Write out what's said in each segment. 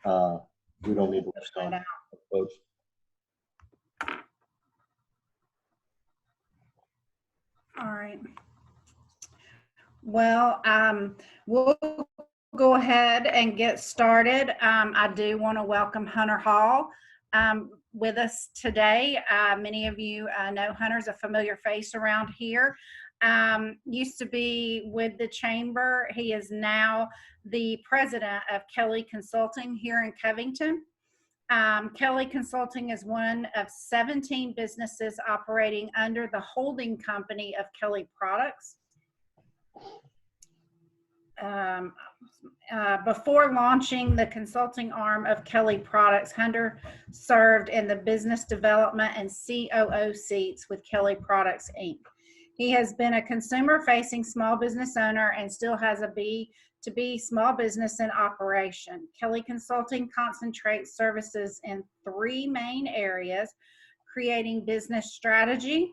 We don't need to wait on folks. All right. Well, we'll go ahead and get started. I do want to welcome Hunter Hall with us today. Many of you know Hunter's a familiar face around here. Used to be with the chamber. He is now the president of Kelly Consulting here in Covington. Kelly Consulting is one of 17 businesses operating under the holding company of Kelly Products. Before launching the consulting arm of Kelly Products, Hunter served in the business development and COO seats with Kelly Products, Inc. He has been a consumer-facing small business owner and still has a B2B small business in operation. Kelly Consulting concentrates services in three main areas: creating business strategy,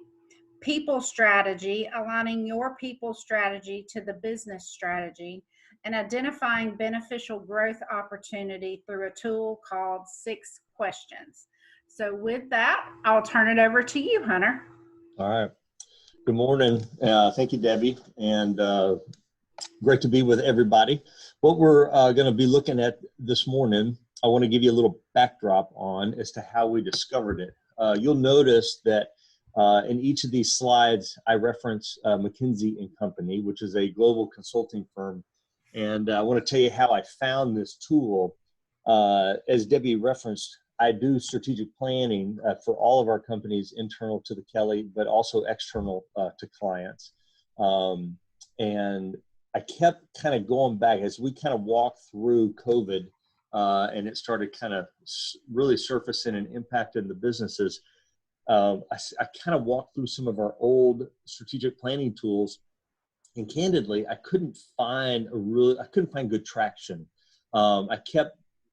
people strategy, aligning your people strategy to the business strategy, and identifying beneficial growth opportunity through a tool called 6 Questions. So with that, I'll turn it over to you, Hunter. All right. Good morning. Thank you, Debbie. And great to be with everybody. What we're going to be looking at this morning, I want to give you a little backdrop on as to how we discovered it. You'll notice that in each of these slides, I reference McKinsey & Company, which is a global consulting firm. And I want to tell you how I found this tool. As Debbie referenced, I do strategic planning for all of our companies, internal to the Kelly, but also external to clients. And I kept kind of going back as we kind of walked through COVID and it started kind of really surfacing and impacting the businesses. I kind of walked through some of our old strategic planning tools, and candidly, I couldn't find good traction.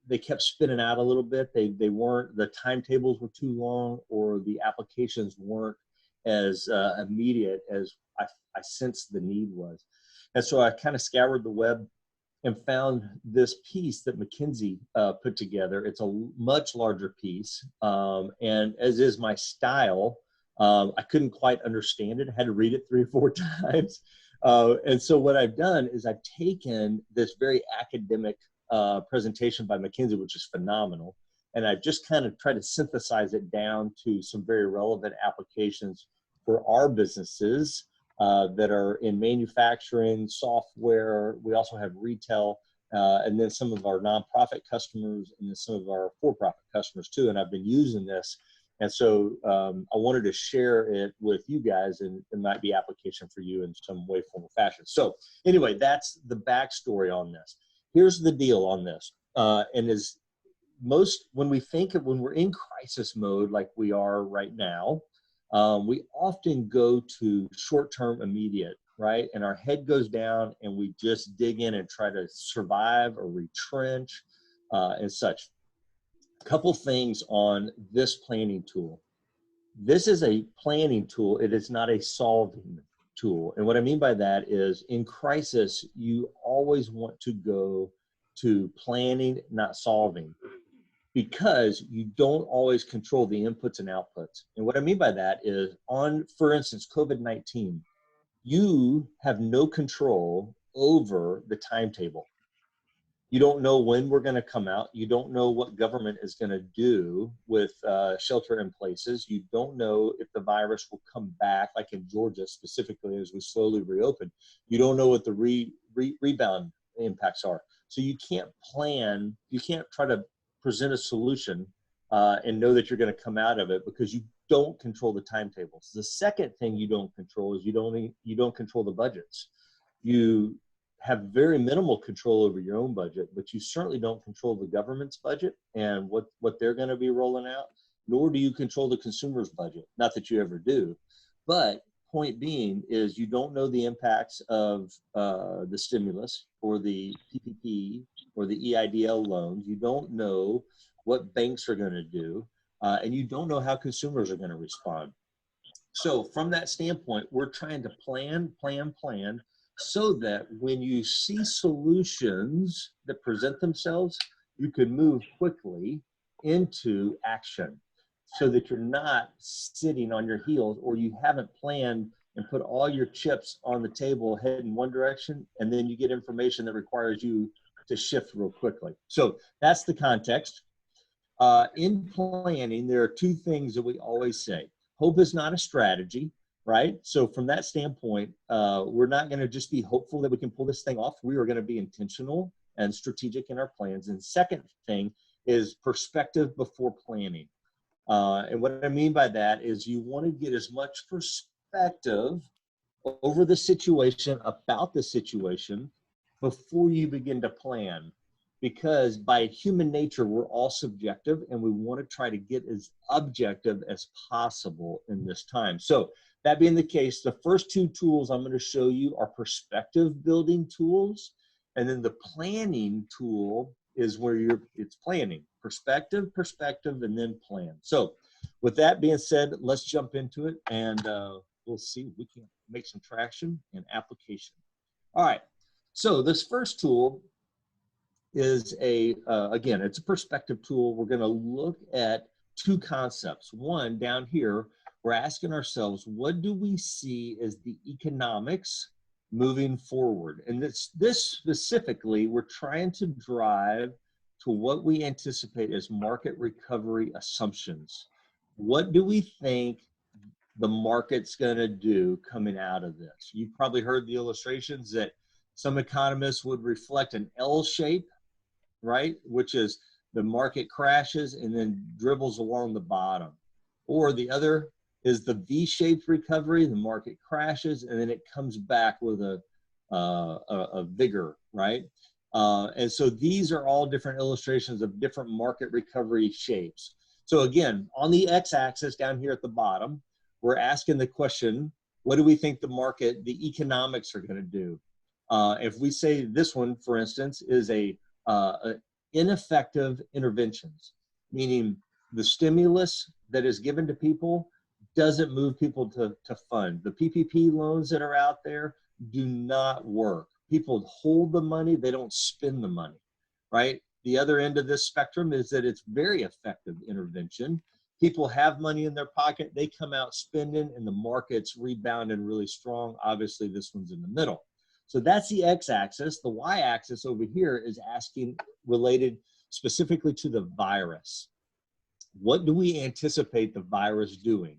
They kept spinning out a little bit. They weren't, the timetables were too long, or the applications weren't as immediate as I sensed the need was. And so I kind of scoured the web and found this piece that McKinsey put together. It's a much larger piece. And as is my style, I couldn't quite understand it. I had to read it 3 or 4 times. And so what I've done is I've taken this very academic presentation by McKinsey, which is phenomenal. And I've just kind of tried to synthesize it down to some very relevant applications for our businesses that are in manufacturing, software. We also have retail, and then some of our nonprofit customers, and then some of our for-profit customers too. And I've been using this. And so I wanted to share it with you guys, and it might be application for you in some way, form, or fashion. So anyway, that's the backstory on this. Here's the deal on this. And as when we're in crisis mode like we are right now, we often go to short-term immediate, right? And our head goes down and we just dig in and try to survive or retrench and such. Couple things on this planning tool. This is a planning tool. It is not a solving tool. And what I mean by that is, in crisis, you always want to go to planning, not solving, because you don't always control the inputs and outputs. And what I mean by that is, for instance, COVID-19, you have no control over the timetable. You don't know when we're going to come out. You don't know what government is going to do with shelter in places. You don't know if the virus will come back, like in Georgia specifically, as we slowly reopen. You don't know what the rebound impacts are. So you can't plan. You can't try to present a solution and know that you're going to come out of it, because you don't control the timetables. The second thing you don't control is you don't control the budgets. You have very minimal control over your own budget, but you certainly don't control the government's budget and what they're going to be rolling out, nor do you control the consumer's budget. Not that you ever do, but point being is you don't know the impacts of the stimulus or the PPP or the EIDL loans. You don't know what banks are going to do, and you don't know how consumers are going to respond. So from that standpoint, we're trying to plan, so that when you see solutions that present themselves, you could move quickly into action so that you're not sitting on your heels, or you haven't planned and put all your chips on the table heading one direction, and then you get information that requires you to shift real quickly. So that's the context. In planning, there are two things that we always say. Hope is not a strategy, right? So from that standpoint, we're not going to just be hopeful that we can pull this thing off. We are going to be intentional and strategic in our plans. And second thing is perspective before planning. And what I mean by that is you want to get as much perspective over the situation, about the situation, before you begin to plan. Because by human nature, we're all subjective, and we want to try to get as objective as possible in this time. So that being the case, the first two tools I'm going to show you are perspective building tools. And then the planning tool is where it's planning. Perspective, and then plan. So with that being said, let's jump into it, and we'll see if we can make some traction and application. All right. So this first tool is again, it's a perspective tool. We're going to look at two concepts. One, down here, we're asking ourselves, what do we see as the economics moving forward? And this specifically, we're trying to drive to what we anticipate as market recovery assumptions. What do we think the market's going to do coming out of this? You've probably heard the illustrations that some economists would reflect an L shape, right? Which is the market crashes and then dribbles along the bottom. Or the other is the V-shaped recovery. The market crashes and then it comes back with a vigor, right? And so these are all different illustrations of different market recovery shapes. So again, on the x-axis down here at the bottom, we're asking the question, what do we think the market, the economics are going to do? If we say this one, for instance, is ineffective interventions, meaning the stimulus that is given to people doesn't move people to fund. The PPP loans that are out there do not work. People hold the money, they don't spend the money, right? The other end of this spectrum is that it's very effective intervention. People have money in their pocket, they come out spending, and the market's rebounding really strong. Obviously, this one's in the middle. So that's the x-axis. The y-axis over here is asking, related specifically to the virus. What do we anticipate the virus doing?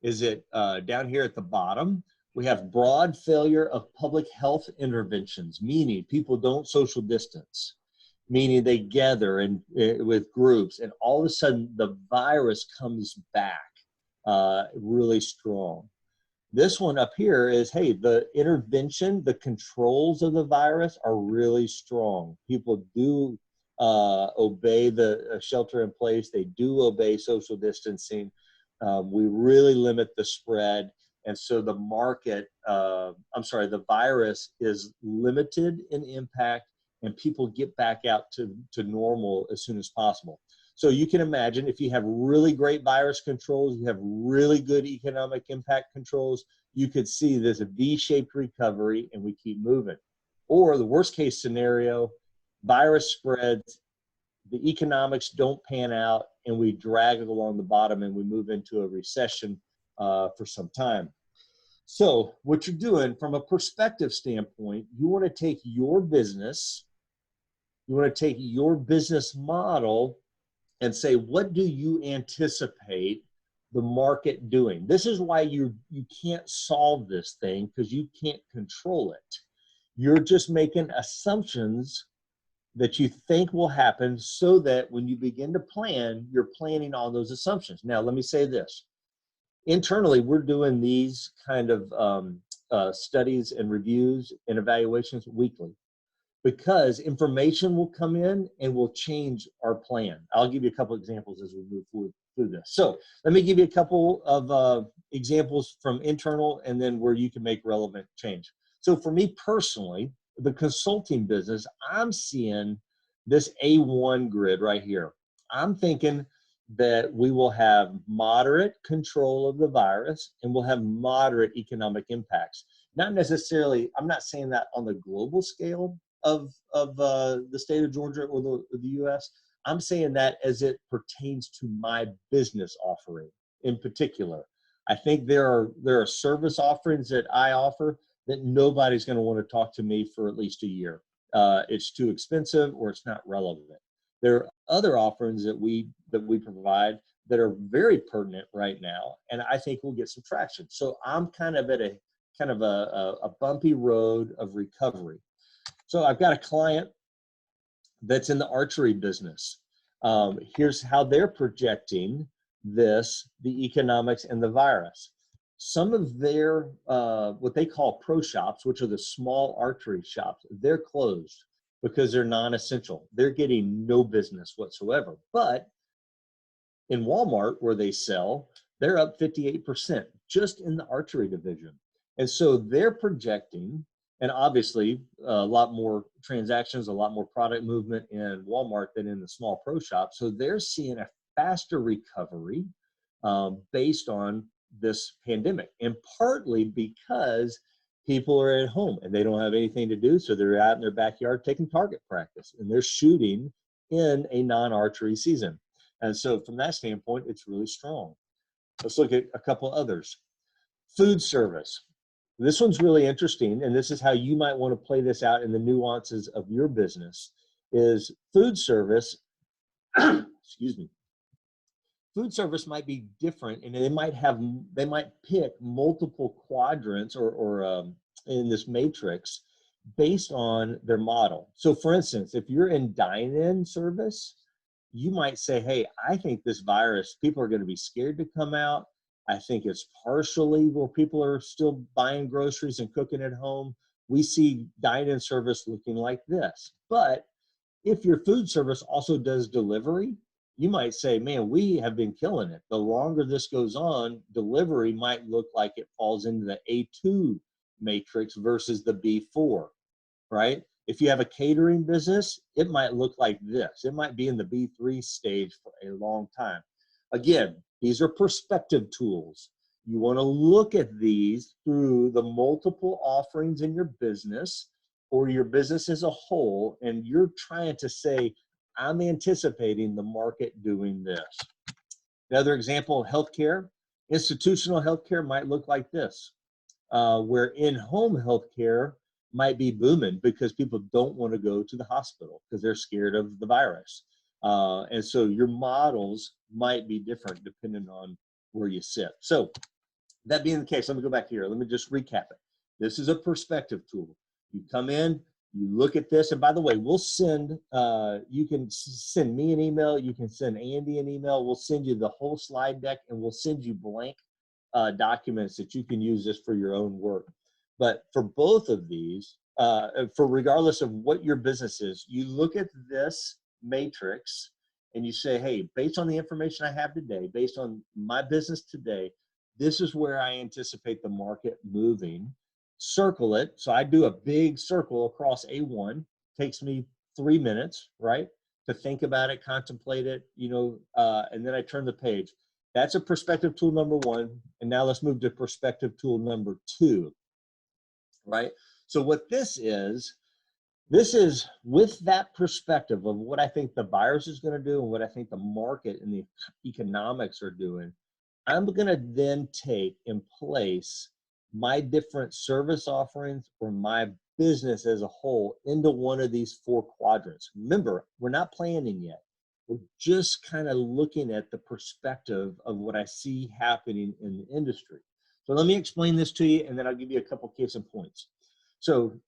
Is it down here at the bottom? We have broad failure of public health interventions, meaning people don't social distance, meaning they gather and with groups, and all of a sudden the virus comes back really strong. This one up here is, hey, the intervention, the controls of the virus are really strong. People do obey the shelter in place. They do obey social distancing. We really limit the spread. And so the the virus is limited in impact, and people get back out to normal as soon as possible. So you can imagine, if you have really great virus controls, you have really good economic impact controls, you could see there's a V-shaped recovery and we keep moving. Or the worst case scenario, virus spreads, the economics don't pan out, and we drag it along the bottom and we move into a recession for some time. So what you're doing from a perspective standpoint, you want to take your business, you want to take your business model and say, what do you anticipate the market doing? This is why you can't solve this thing, because you can't control it. You're just making assumptions that you think will happen, so that when you begin to plan, you're planning on those assumptions. Now, let me say this. Internally, we're doing these kind of studies and reviews and evaluations weekly, because information will come in and will change our plan. I'll give you a couple examples as we move forward through this. So let me give you a couple of examples from internal, and then where you can make relevant change. So for me personally, the consulting business, I'm seeing this A1 grid right here. I'm thinking that we will have moderate control of the virus, and we'll have moderate economic impacts. Not necessarily, I'm not saying that on the global scale the state of Georgia or the U.S. I'm saying that as it pertains to my business offering in particular. I think there are service offerings that I offer that nobody's going to want to talk to me for at least a year. It's too expensive or it's not relevant. There are other offerings that we provide that are very pertinent right now, and I think we'll get some traction. So I'm kind of at a bumpy road of recovery. So I've got a client that's in the archery business. Here's how they're projecting the economics and the virus. Some of their, what they call pro shops, which are the small archery shops, they're closed because they're non-essential. They're getting no business whatsoever. But in Walmart, where they sell, they're up 58% just in the archery division. And so they're projecting, and obviously a lot more transactions, a lot more product movement in Walmart than in the small pro shop. So they're seeing a faster recovery based on this pandemic, and partly because people are at home and they don't have anything to do. So they're out in their backyard taking target practice, and they're shooting in a non-archery season. And so from that standpoint, it's really strong. Let's look at a couple others. Food service. This one's really interesting, and this is how you might want to play this out in the nuances of your business, is food service, excuse me, food service might be different, and they might pick multiple quadrants or in this matrix based on their model. So for instance, if you're in dine-in service, you might say, hey, I think this virus, people are going to be scared to come out. I think it's partially where people are still buying groceries and cooking at home. We see dine-in service looking like this. But if your food service also does delivery, you might say, man, we have been killing it. The longer this goes on, delivery might look like it falls into the A2 matrix versus the B4, right? If you have a catering business, it might look like this. It might be in the B3 stage for a long time. Again, these are perspective tools. You want to look at these through the multiple offerings in your business or your business as a whole, and you're trying to say, I'm anticipating the market doing this. Another example of healthcare, institutional healthcare might look like this, where in-home healthcare might be booming because people don't want to go to the hospital because they're scared of the virus. And so your models might be different depending on where you sit. So that being the case, let me go back here. Let me just recap it. This is a perspective tool. You come in, you look at this, and by the way, we'll send, you can send me an email, you can send Andy an email, we'll send you the whole slide deck, and we'll send you blank documents that you can use this for your own work. But for both of these, for regardless of what your business is, you look at this matrix and you say, hey, based on the information I have today, based on my business today, this is where I anticipate the market moving. Circle it. So I do a big circle across A1. Takes me 3 minutes, right, to think about it, contemplate it, and then I turn the page. That's a perspective tool number 1. And now let's move to perspective tool number 2, right? So what this is with that perspective of what I think the virus is going to do and what I think the market and the economics are doing, I'm going to then take and place my different service offerings or my business as a whole into one of these 4 quadrants. Remember, we're not planning yet. We're just kind of looking at the perspective of what I see happening in the industry. So let me explain this to you, and then I'll give you a couple case in points. So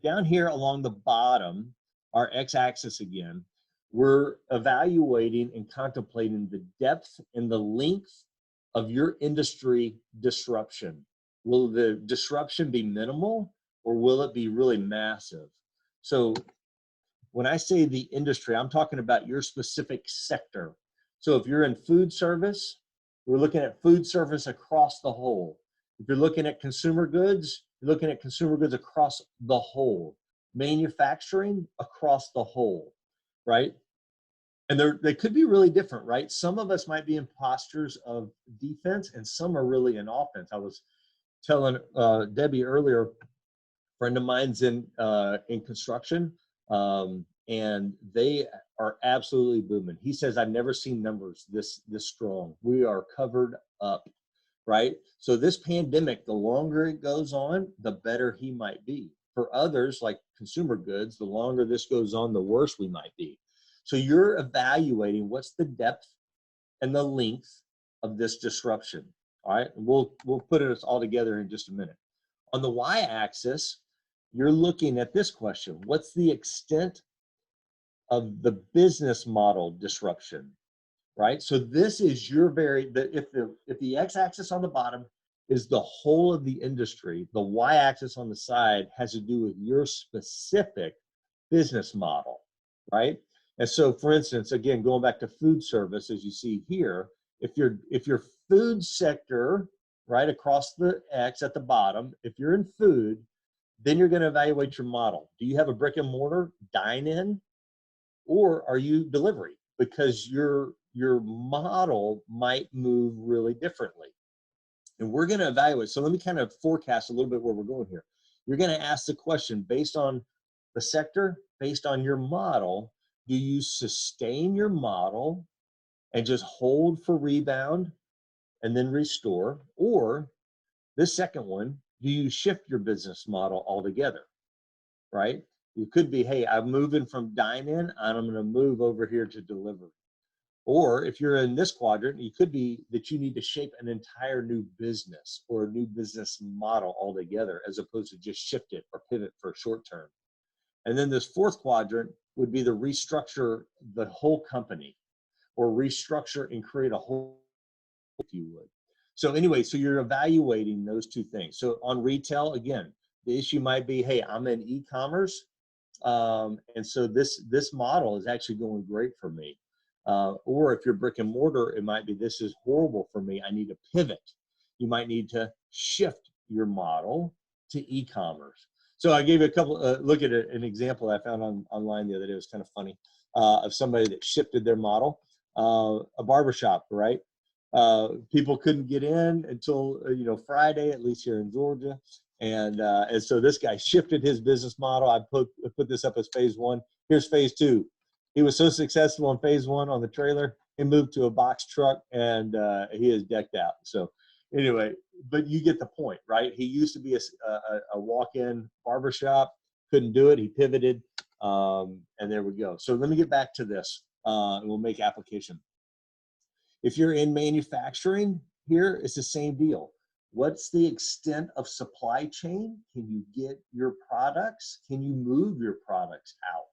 down here along the bottom, our x-axis again, we're evaluating and contemplating the depth and the length of your industry disruption. Will the disruption be minimal or will it be really massive? So when I say the industry, I'm talking about your specific sector. So if you're in food service, we're looking at food service across the whole. If you're looking at consumer goods, you're looking at consumer goods across the whole. Manufacturing across the whole, right? And they could be really different, right? Some of us might be in postures of defense and some are really in offense. I was telling Debbie earlier, a friend of mine's in construction. And they are absolutely booming. He says, I've never seen numbers this strong. We are covered up, right? So this pandemic, the longer it goes on, the better he might be. For others, like consumer goods, the longer this goes on, the worse we might be. So you're evaluating what's the depth and the length of this disruption. All right, and we'll put it all together in just a minute. On the y-axis, you're looking at this question: what's the extent of the business model disruption? Right. So this is your if the x-axis on the bottom is the whole of the industry, the y-axis on the side has to do with your specific business model, right? And so, for instance, again, going back to food service, as you see here, if your food sector, right across the X at the bottom, if you're in food, then you're going to evaluate your model. Do you have a brick and mortar dine-in, or are you delivery? Because your model might move really differently. And we're going to evaluate. So let me kind of forecast a little bit where we're going here. You're going to ask the question based on the sector, based on your model. Do you sustain your model and just hold for rebound and then restore? Or this second one, do you shift your business model altogether, right? It could be, hey, I'm moving from dine-in and I'm going to move over here to delivery. Or if you're in this quadrant, it could be that you need to shape an entire new business or a new business model altogether, as opposed to just shift it or pivot for short term. And then this fourth quadrant would be the restructure the whole company, or restructure and create a whole, if you would. So anyway, so you're evaluating those two things. So on retail, again, the issue might be, hey, I'm in e-commerce, and so this model is actually going great for me. Or if you're brick and mortar, it might be, this is horrible for me. I need to pivot. You might need to shift your model to e-commerce. So I gave you a couple, look at an example I found online the other day. It was kind of funny, of somebody that shifted their model. A barbershop, right? People couldn't get in until, Friday, at least here in Georgia. And so this guy shifted his business model. I put this up as phase one. Here's phase two. He was so successful in phase one on the trailer, he moved to a box truck, and he is decked out. So anyway, but you get the point, right? He used to be a walk-in barbershop, couldn't do it. He pivoted, and there we go. So let me get back to this, and we'll make application. If you're in manufacturing, here it's the same deal. What's the extent of supply chain? Can you get your products? Can you move your products out?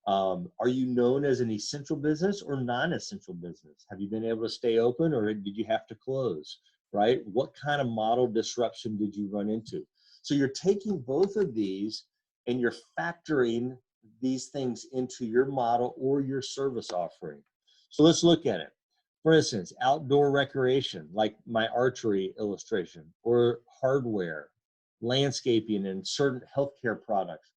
Are you known as an essential business or non-essential business? Have you been able to stay open, or did you have to close, right? What kind of model disruption did you run into? So you're taking both of these and you're factoring these things into your model or your service offering. So let's look at it. For instance, outdoor recreation, like my archery illustration, or hardware, landscaping, and certain healthcare products.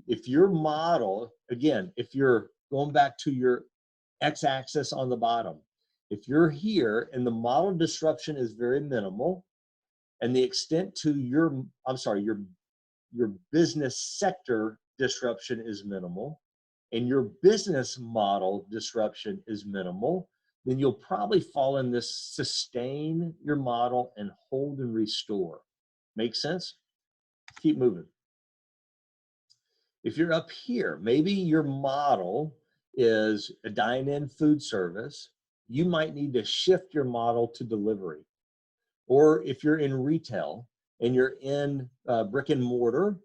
If your model, again, if you're going back to your x-axis on the bottom, if you're here and the model disruption is very minimal, and the extent to your business sector disruption is minimal, and your business model disruption is minimal, then you'll probably fall in this sustain your model and hold and restore. Make sense? Keep moving. If you're up here, maybe your model is a dine-in food service, you might need to shift your model to delivery. Or if you're in retail and you're in brick and mortar,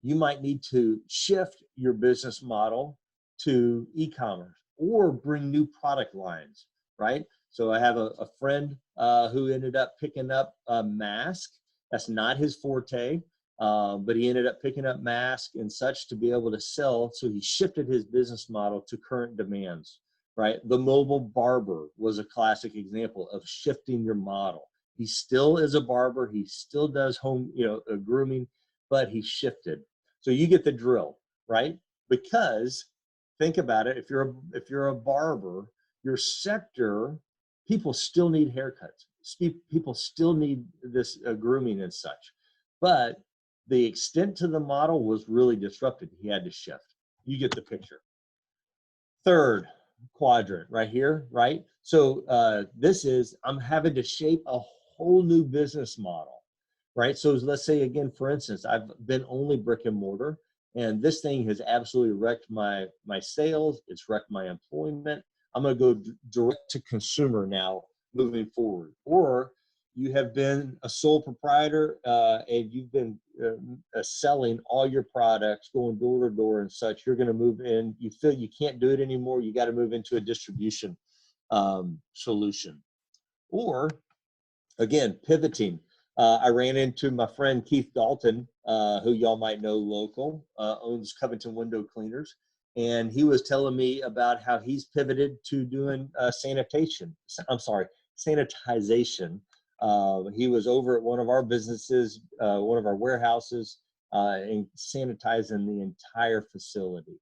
you might need to shift your business model to e-commerce or bring new product lines, right? So I have a friend who ended up picking up a mask. That's not his forte. But he ended up picking up masks and such to be able to sell. So he shifted his business model to current demands, right? The mobile barber was a classic example of shifting your model. He still is a barber. He still does home, grooming, but he shifted. So you get the drill, right? Because think about it. If you're a barber, your sector, people still need haircuts. People still need this grooming and such. But the extent to the model was really disrupted. He had to shift. You get the picture. Third quadrant right here, right? So this is, I'm having to shape a whole new business model, right? So let's say again, for instance, I've been only brick and mortar, and this thing has absolutely wrecked my sales. It's wrecked my employment. I'm going to go direct to consumer now moving forward. Or you have been a sole proprietor and you've been selling all your products, going door to door and such. You're going to move in. You feel you can't do it anymore. You got to move into a distribution solution. Or again, pivoting. I ran into my friend Keith Dalton, who y'all might know local, owns Covington Window Cleaners. And he was telling me about how he's pivoted to doing sanitization. He was over at one of our businesses, one of our warehouses, and sanitizing the entire facility.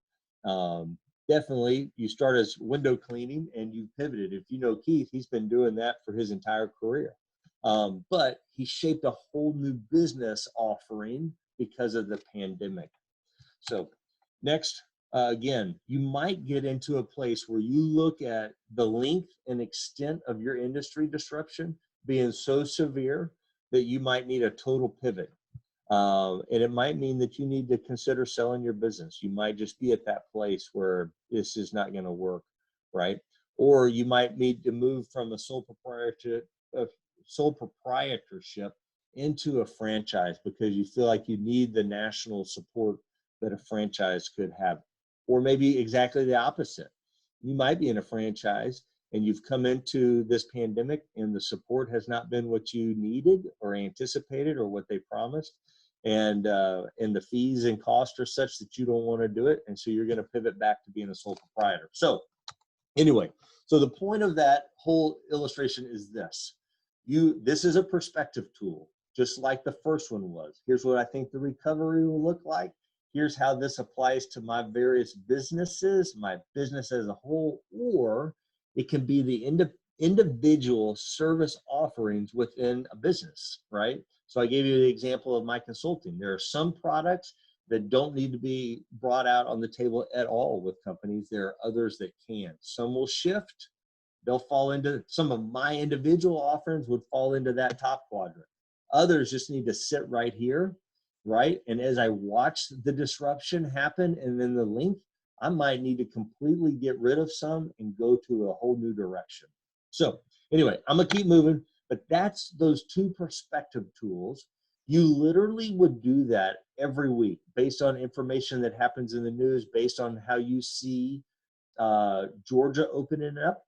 Definitely, you start as window cleaning and you pivoted. If you know Keith, he's been doing that for his entire career. But he shaped a whole new business offering because of the pandemic. So next, again, you might get into a place where you look at the length and extent of your industry disruption being so severe that you might need a total pivot. And it might mean that you need to consider selling your business. You might just be at that place where this is not going to work, right? Or you might need to move from a sole proprietorship into a franchise because you feel like you need the national support that a franchise could have. Or maybe exactly the opposite. You might be in a franchise and you've come into this pandemic and the support has not been what you needed or anticipated or what they promised. And the fees and costs are such that you don't want to do it. And so you're going to pivot back to being a sole proprietor. So anyway, so the point of that whole illustration is this. This is a perspective tool, just like the first one was. Here's what I think the recovery will look like. Here's how this applies to my various businesses, my business as a whole, or it can be the individual service offerings within a business, right? So I gave you the example of my consulting. There are some products that don't need to be brought out on the table at all with companies. There are others that can. Some will shift. They'll fall into, some of my individual offerings would fall into that top quadrant. Others just need to sit right here, right? And as I watch the disruption happen and then the link, I might need to completely get rid of some and go to a whole new direction. So anyway, I'm gonna keep moving, but that's those two perspective tools. You literally would do that every week based on information that happens in the news, based on how you see Georgia opening up.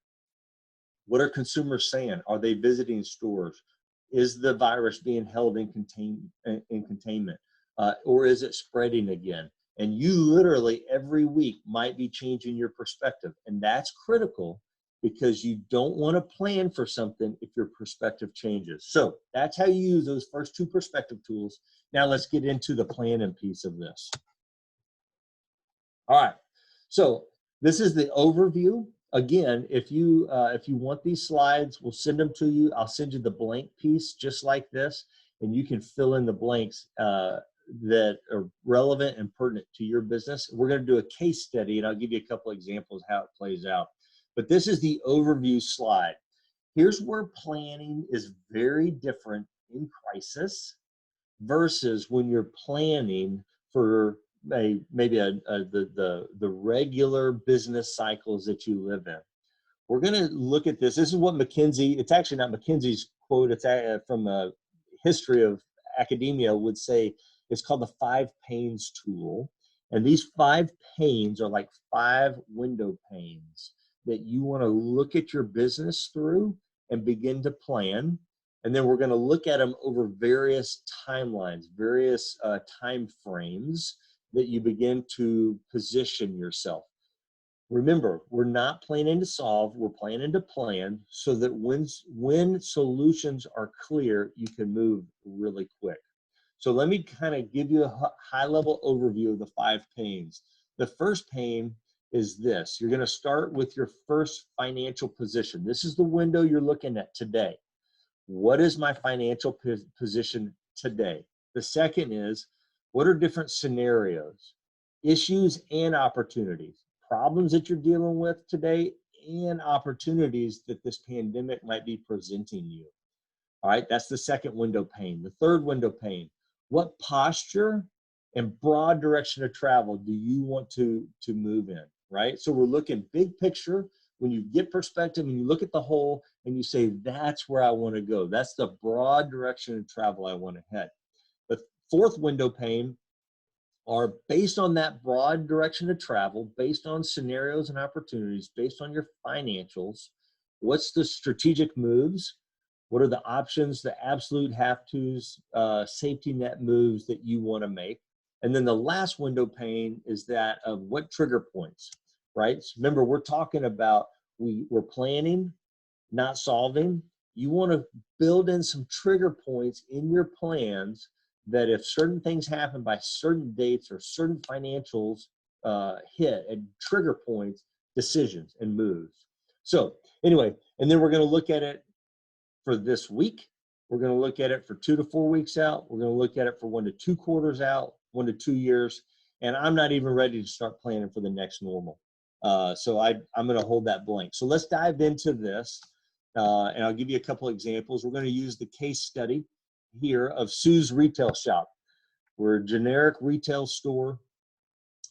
What are consumers saying? Are they visiting stores? Is the virus being held in containment? Or is it spreading again? And you literally every week might be changing your perspective. And that's critical because you don't want to plan for something if your perspective changes. So that's how you use those first two perspective tools. Now let's get into the planning piece of this. All right, so this is the overview. Again, if you want these slides, we'll send them to you. I'll send you the blank piece just like this, and you can fill in the blanks that are relevant and pertinent to your business. We're going to do a case study, and I'll give you a couple examples how it plays out. But this is the overview slide. Here's where planning is very different in crisis versus when you're planning for maybe the regular business cycles that you live in. We're going to look at this. This is what McKinsey, it's actually not McKinsey's quote, it's from a history of academia would say. It's called the 5 panes tool. And these 5 panes are like 5 window panes that you want to look at your business through and begin to plan. And then we're going to look at them over various timelines, various time frames that you begin to position yourself. Remember, we're not planning to solve, we're planning to plan so that when solutions are clear, you can move really quick. So let me kind of give you a high-level overview of the 5 panes. The first pane is this. You're going to start with your first financial position. This is the window you're looking at today. What is my financial position today? The second is, what are different scenarios? issues and opportunities, problems that you're dealing with today and opportunities that this pandemic might be presenting you. All right, that's the second window pane. The third window pane, what posture and broad direction of travel do you want to move in, right? So we're looking big picture. When you get perspective and you look at the whole and you say, that's where I want to go. That's the broad direction of travel I want to head. The fourth window pane are based on that broad direction of travel, based on scenarios and opportunities, based on your financials. What's the strategic moves? What are the options, the absolute have-tos, safety net moves that you want to make? And then the last window pane is that of what trigger points, right? So remember, we're talking about we're planning, not solving. You want to build in some trigger points in your plans that if certain things happen by certain dates or certain financials hit and trigger points, decisions and moves. So anyway, and then we're going to look at it for this week. We're going to look at it for 2 to 4 weeks out. We're going to look at it for 1 to 2 quarters out, 1 to 2 years. And I'm not even ready to start planning for the next normal. So I'm going to hold that blank. So let's dive into this. And I'll give you a couple examples. We're going to use the case study here of Sue's Retail Shop. We're a generic retail store.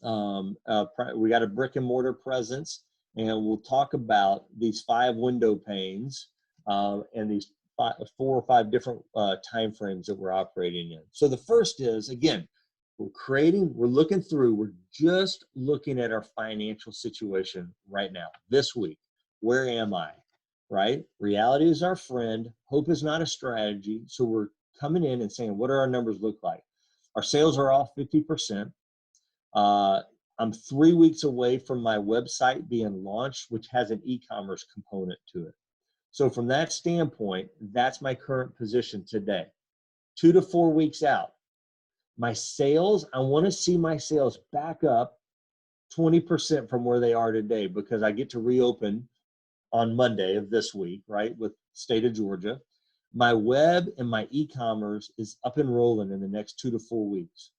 We got a brick and mortar presence, and we'll talk about these 5 window panes and these 4 or 5 different time frames that we're operating in. So the first is, again, we're looking through, we're just looking at our financial situation right now, this week. Where am I? Right? Reality is our friend. Hope is not a strategy. So we're coming in and saying, what do our numbers look like? Our sales are off 50%. I'm 3 weeks away from my website being launched, which has an e-commerce component to it. So from that standpoint, that's my current position today. 2 to 4 weeks out, my sales, I want to see my sales back up 20% from where they are today, because I get to reopen on Monday of this week, right, with state of Georgia. My web and my e-commerce is up and rolling in the next 2 to 4 weeks.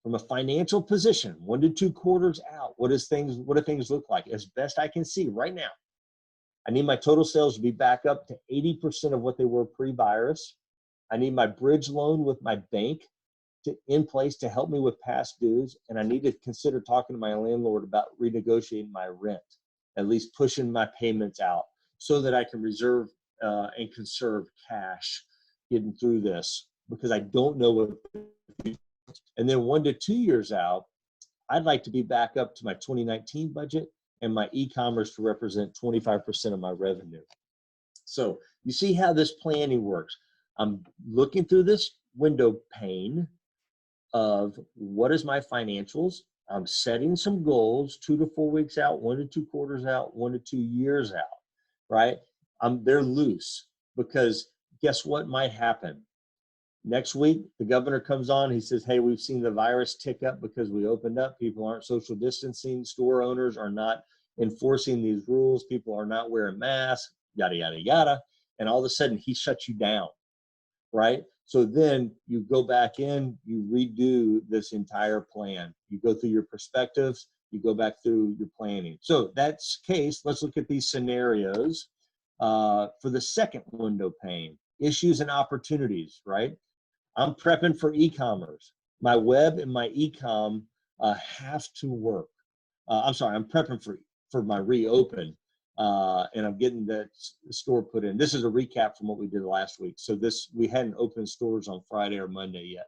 From a financial position, 1 to 2 quarters out, what do things look like? As best I can see right now, I need my total sales to be back up to 80% of what they were pre-virus. I need my bridge loan with my bank in place to help me with past dues. And I need to consider talking to my landlord about renegotiating my rent, at least pushing my payments out so that I can reserve and conserve cash getting through this, because I don't know what. And then 1 to 2 years out, I'd like to be back up to my 2019 budget and my e-commerce to represent 25% of my revenue. So you see how this planning works. I'm looking through this window pane of what is my financials. I'm setting some goals 2 to 4 weeks out, 1 to 2 quarters out, 1 to 2 years out, right? They're loose, because guess what might happen? Next week, the governor comes on, he says, hey, we've seen the virus tick up because we opened up. People aren't social distancing. Store owners are not enforcing these rules. People are not wearing masks, yada, yada, yada. And all of a sudden, he shuts you down, right? So then you go back in, you redo this entire plan. You go through your perspectives, you go back through your planning. So that's case. Let's look at these scenarios for the second window pane, issues and opportunities, right? I'm prepping for e-commerce. My web and my e-com have to work. I'm prepping for my reopen, and I'm getting that store put in. This is a recap from what we did last week. So we hadn't opened stores on Friday or Monday yet.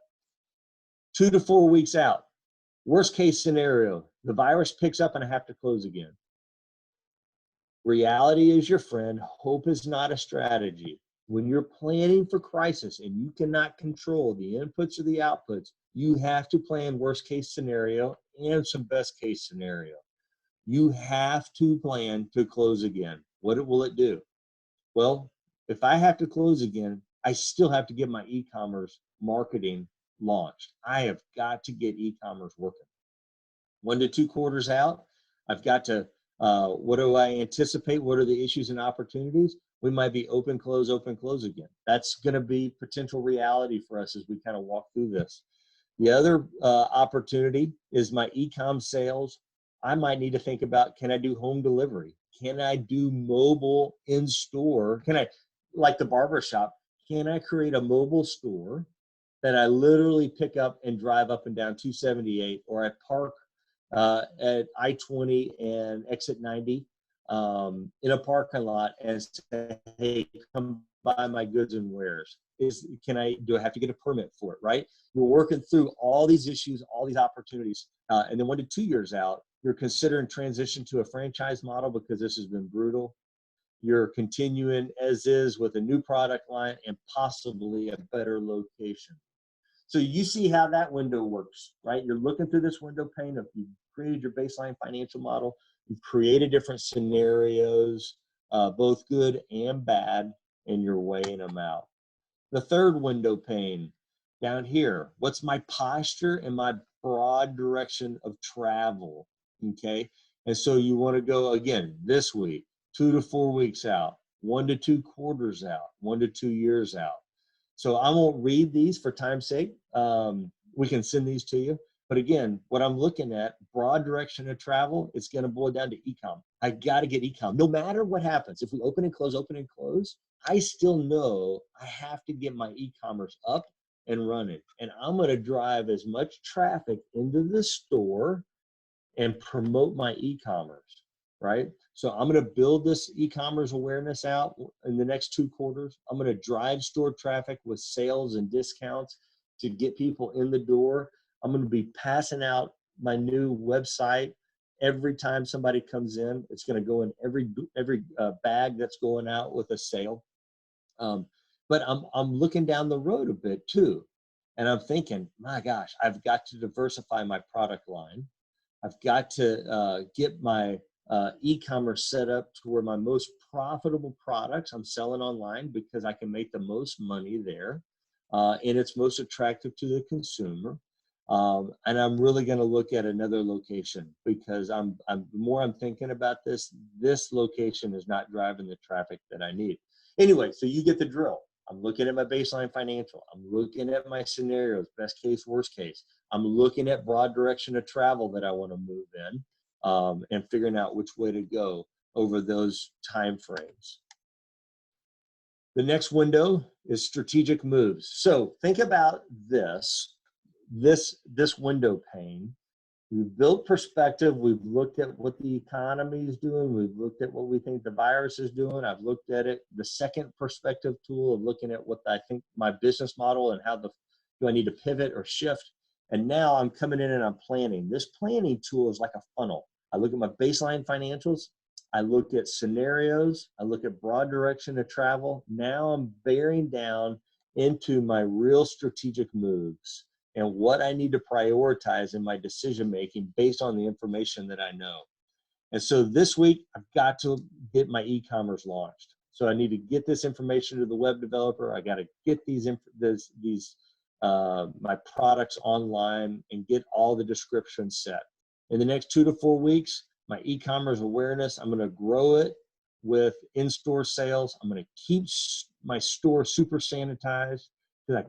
2 to 4 weeks out, worst case scenario, the virus picks up and I have to close again. Reality is your friend. Hope is not a strategy. When you're planning for crisis and you cannot control the inputs or the outputs, you have to plan worst case scenario and some best case scenario. You have to plan to close again. What will it do? Well, if I have to close again, I still have to get my e-commerce marketing launched. I have got to get e-commerce working. 1 to 2 quarters out, I've got to, what do I anticipate? What are the issues and opportunities? We might be open, close again. That's going to be potential reality for us as we kind of walk through this. The other opportunity is my e-com sales. I might need to think about, can I do home delivery? Can I do mobile in store? Can I, like the barber shop, can I create a mobile store that I literally pick up and drive up and down 278, or I park at I-20 and exit 90 in a parking lot and say, hey, come buy my goods and wares. Do I have to get a permit for it, right? You're working through all these issues, all these opportunities. And then 1 to 2 years out, you're considering transition to a franchise model because this has been brutal. You're continuing as is with a new product line and possibly a better location. So you see how that window works, right? You're looking through this window pane of, you've created your baseline financial model, you've created different scenarios, both good and bad, and you're weighing them out. The third window pane down here, what's my posture and my broad direction of travel, okay? And so you want to go, again, this week, 2 to 4 weeks out, 1 to 2 quarters out, 1 to 2 years out. So I won't read these for time's sake. We can send these to you. But again, what I'm looking at, broad direction of travel, it's going to boil down to e-com. I got to get e-com. No matter what happens, if we open and close, I still know I have to get my e-commerce up and running. And I'm going to drive as much traffic into the store and promote my e-commerce, right? So I'm going to build this e-commerce awareness out in the next 2 quarters. I'm going to drive store traffic with sales and discounts to get people in the door. I'm going to be passing out my new website every time somebody comes in. It's going to go in every bag that's going out with a sale. But I'm looking down the road a bit too, and I'm thinking, my gosh, I've got to diversify my product line. I've got to get my e-commerce set up to where my most profitable products I'm selling online, because I can make the most money there, and it's most attractive to the consumer. And I'm really going to look at another location, because the more I'm thinking about this location is not driving the traffic that I need. Anyway, so you get the drill. I'm looking at my baseline financial. I'm looking at my scenarios, best case, worst case. I'm looking at broad direction of travel that I want to move in, and figuring out which way to go over those time frames. The next window is strategic moves. So think about this window pane. We've built perspective. We've looked at what the economy is doing. We've looked at what we think the virus is doing. I've looked at it. The second perspective tool of looking at what I think my business model and how do I need to pivot or shift. And now I'm coming in and I'm planning. This planning tool is like a funnel. I look at my baseline financials. I look at scenarios. I look at broad direction of travel. Now I'm bearing down into my real strategic moves and what I need to prioritize in my decision making based on the information that I know. And so this week, I've got to get my e-commerce launched. So I need to get this information to the web developer. I got to get my products online and get all the descriptions set. In the next 2 to 4 weeks, my e-commerce awareness, I'm going to grow it with in-store sales. I'm going to keep my store super sanitized, because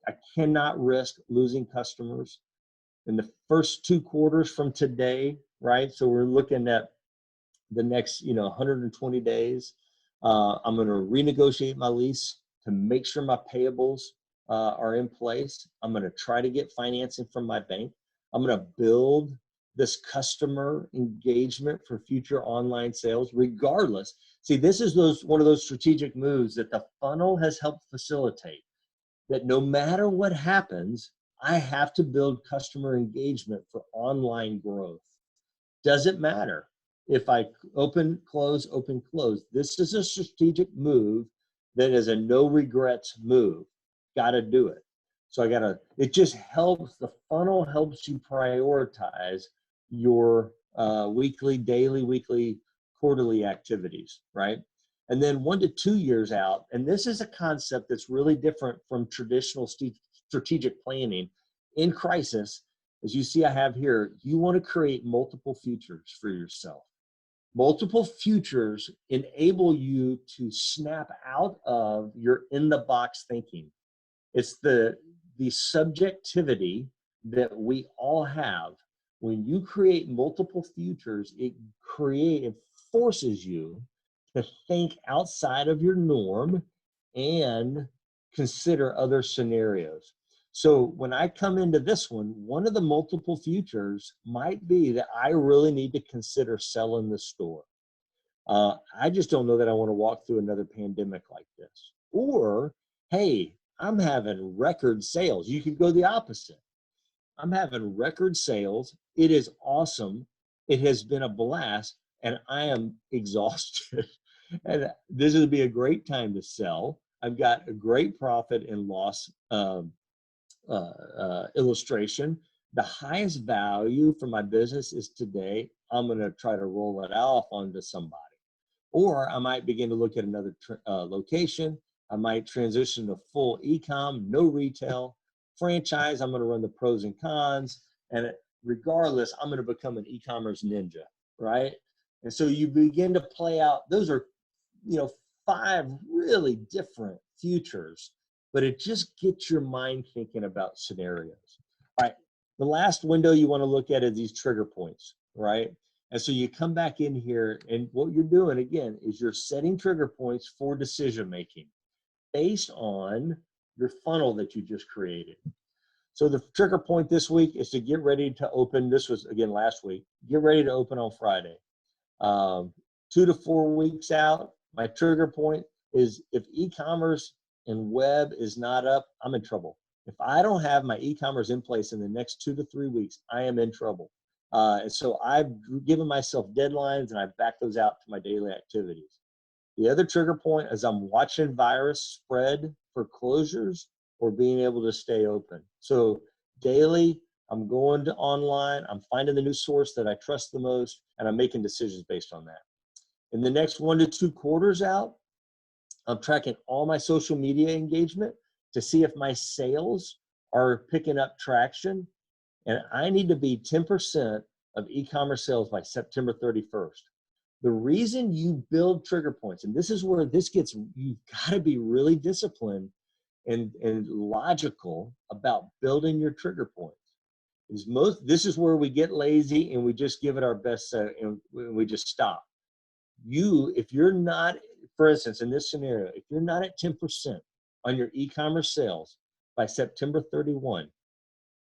I cannot risk losing customers in the first 2 quarters from today, right? So we're looking at the next, 120 days. I'm going to renegotiate my lease to make sure my payables are in place. I'm going to try to get financing from my bank. I'm going to build this customer engagement for future online sales, regardless. See, this is one of those strategic moves that the funnel has helped facilitate. That no matter what happens, I have to build customer engagement for online growth. Doesn't matter if I open, close. This is a strategic move that is a no regrets move. Got to do it. So it just helps, the funnel helps you prioritize your weekly, quarterly activities, right? And then 1 to 2 years out, and this is a concept that's really different from traditional strategic planning. In crisis, as you see I have here, you want to create multiple futures for yourself. Multiple futures enable you to snap out of your in-the-box thinking. It's the subjectivity that we all have, when you create multiple futures, it forces you to think outside of your norm and consider other scenarios. So when I come into this one of the multiple futures might be that I really need to consider selling the store. I just don't know that I want to walk through another pandemic like this. Or, hey, I'm having record sales. You could go the opposite. I'm having record sales. It is awesome. It has been a blast, and I am exhausted. And this would be a great time to sell. I've got a great profit and loss illustration. The highest value for my business is today. I'm going to try to roll it off onto somebody. Or I might begin to look at another location. I might transition to full e-com, no retail, franchise. I'm going to run the pros and cons. And regardless, I'm going to become an e-commerce ninja, right? And so you begin to play out. Those are, 5 really different futures, but it just gets your mind thinking about scenarios. All right. The last window you want to look at is these trigger points, right? And so you come back in here, and what you're doing again is you're setting trigger points for decision making based on your funnel that you just created. So the trigger point this week is to get ready to open. This was again last week. Get ready to open on Friday. 2 to 4 weeks out, my trigger point is if e-commerce and web is not up, I'm in trouble. If I don't have my e-commerce in place in the next 2 to 3 weeks, I am in trouble. And so I've given myself deadlines, and I back those out to my daily activities. The other trigger point is I'm watching virus spread for closures or being able to stay open. So daily, I'm going to online, I'm finding the new source that I trust the most, and I'm making decisions based on that. In the next 1 to 2 quarters out, I'm tracking all my social media engagement to see if my sales are picking up traction. And I need to be 10% of e-commerce sales by September 31st. The reason you build trigger points, and this is where this gets, you've got to be really disciplined and logical about building your trigger points. This is where we get lazy and we just give it our best and we just stop. If you're not, for instance, in this scenario, if you're not at 10% on your e-commerce sales by September 31,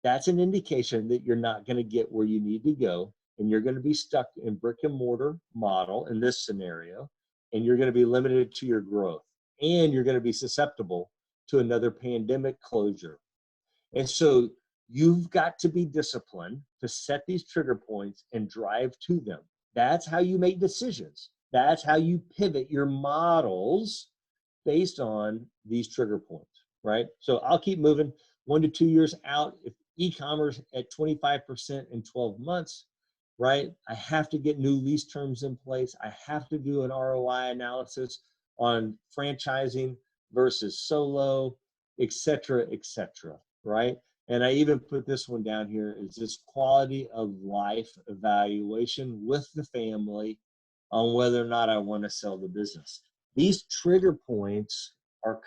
that's an indication that you're not going to get where you need to go, and you're going to be stuck in brick and mortar model in this scenario, and you're going to be limited to your growth, and you're going to be susceptible to another pandemic closure. And so you've got to be disciplined to set these trigger points and drive to them. That's how you make decisions. That's how you pivot your models based on these trigger points, right? So I'll keep moving 1 to 2 years out. If e-commerce at 25% in 12 months, right? I have to get new lease terms in place. I have to do an ROI analysis on franchising versus solo, et cetera, right? And I even put this one down here, is this quality of life evaluation with the family on whether or not I want to sell the business. These trigger points are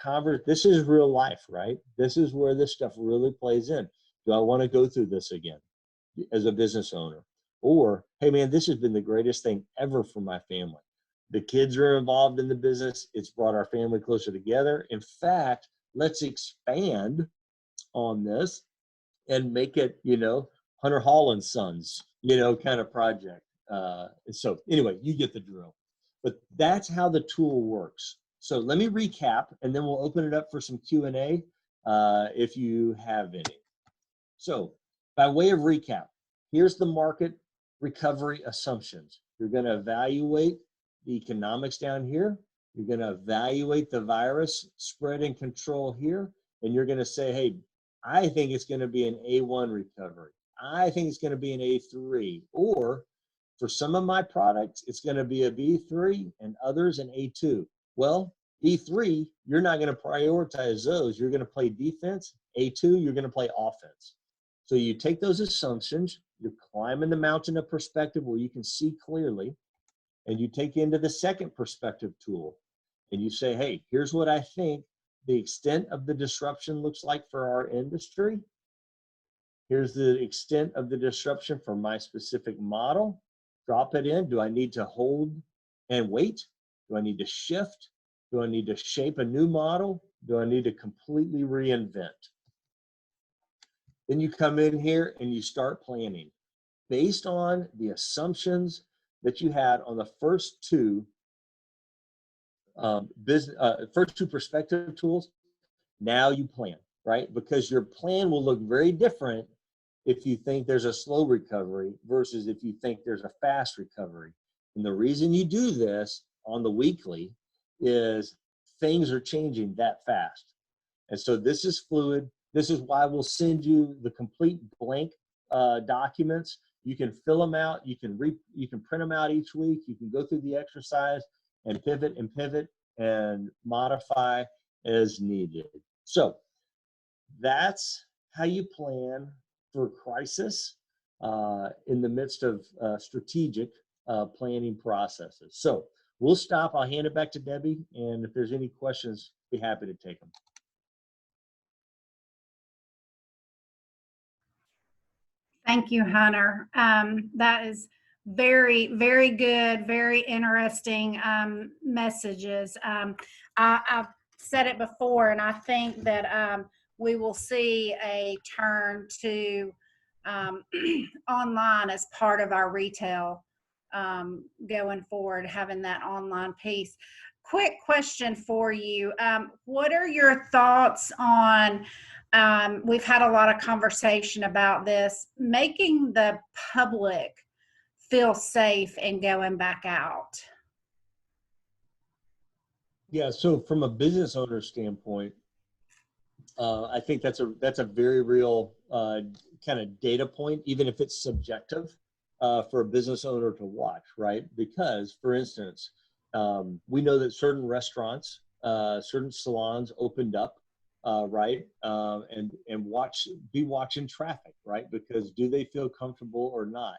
this is real life, right? This is where this stuff really plays in. Do I want to go through this again as a business owner? Or, hey man, this has been the greatest thing ever for my family. The kids are involved in the business. It's brought our family closer together. In fact, let's expand on this and make it, Hunter Hall and Sons, kind of project. So anyway, you get the drill. But that's how the tool works. So let me recap, and then we'll open it up for some Q&A if you have any. So by way of recap, here's the market recovery assumptions. You're going to evaluate the economics down here. You're going to evaluate the virus spread and control here. And you're going to say, hey, I think it's going to be an A1 recovery. I think it's going to be an A3. Or for some of my products, it's going to be a B3 and others an A2. Well, B3, you're not going to prioritize those. You're going to play defense. A2, you're going to play offense. So you take those assumptions, you're climbing the mountain of perspective where you can see clearly, and you take into the second perspective tool, and you say, hey, here's what I think the extent of the disruption looks like for our industry. Here's the extent of the disruption for my specific model. Drop it in. Do I need to hold and wait? Do I need to shift? Do I need to shape a new model? Do I need to completely reinvent? Then you come in here and you start planning based on the assumptions that you had on the first two first two perspective tools. Now you plan, right? Because your plan will look very different if you think there's a slow recovery versus if you think there's a fast recovery. And the reason you do this on the weekly is things are changing that fast. And so this is fluid. This is why we'll send you the complete blank documents. You can fill them out. You can print them out each week. You can go through the exercise and pivot and modify as needed. So that's how you plan for crisis in the midst of strategic planning processes. So we'll stop. I'll hand it back to Debbie. And if there's any questions, be happy to take them. Thank you, Hunter. That is very, very good, very interesting messages. I've said it before, and I think that we will see a turn to online as part of our retail going forward, having that online piece. Quick question for you. What are your thoughts on, we've had a lot of conversation about this, making the public feel safe and going back out? Yeah, so from a business owner standpoint, I think that's a very real kind of data point, even if it's subjective, for a business owner to watch, right? Because, for instance, we know that certain restaurants, certain salons opened up, right? And be watching traffic, right? Because do they feel comfortable or not?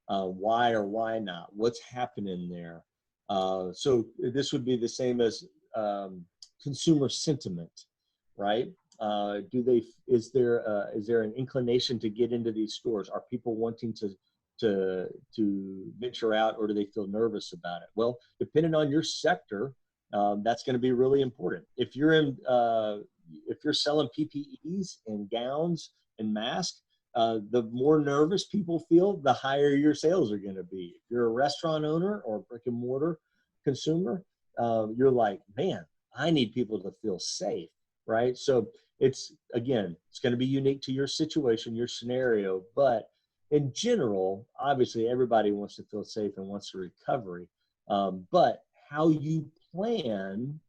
Why or why not? What's happening there? So this would be the same as consumer sentiment, right? Is there an inclination to get into these stores? Are people wanting to venture out, or do they feel nervous about it? Well, depending on your sector, that's going to be really important. If you're selling PPEs and gowns and masks, the more nervous people feel, the higher your sales are going to be. If you're a restaurant owner or a brick and mortar consumer, you're like, man, I need people to feel safe, right? So it's going to be unique to your situation, your scenario, but in general, obviously everybody wants to feel safe and wants a recovery. But how you plan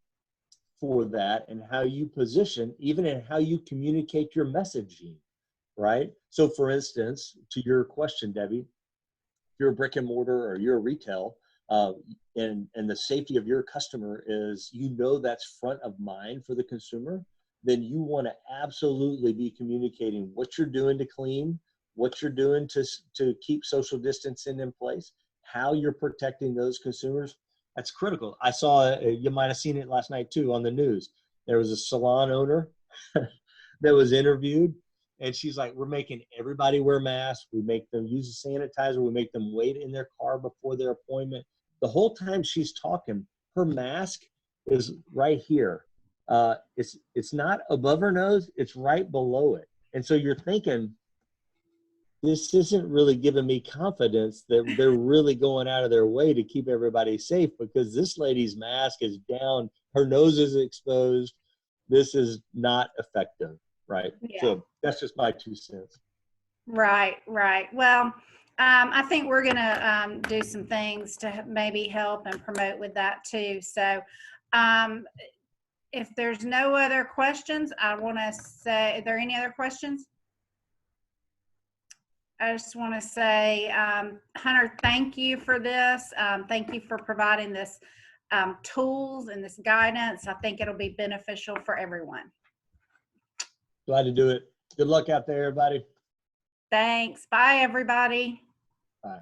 for that and how you position, even in how you communicate your messaging, right? So for instance, to your question, Debbie, if you're a brick and mortar or you're a retail, and the safety of your customer is, that's front of mind for the consumer, then you want to absolutely be communicating what you're doing to clean, what you're doing to keep social distancing in place, how you're protecting those consumers. That's critical. I saw, you might have seen it last night too on the news. There was a salon owner that was interviewed, and she's like, we're making everybody wear masks. We make them use a sanitizer. We make them wait in their car before their appointment. The whole time she's talking, her mask is right here. It's not above her nose. It's right below it. And so you're thinking, this isn't really giving me confidence that they're really going out of their way to keep everybody safe, because this lady's mask is down. Her nose is exposed. This is not effective, right? Yeah. So that's just my 2 cents. Right. Well, I think we're going to do some things to maybe help and promote with that too. So if there's no other questions, I want to say, are there any other questions? I just want to say, Hunter, thank you for this. Thank you for providing this tools and this guidance. I think it'll be beneficial for everyone. Glad to do it. Good luck out there, everybody. Thanks. Bye, everybody. Bye.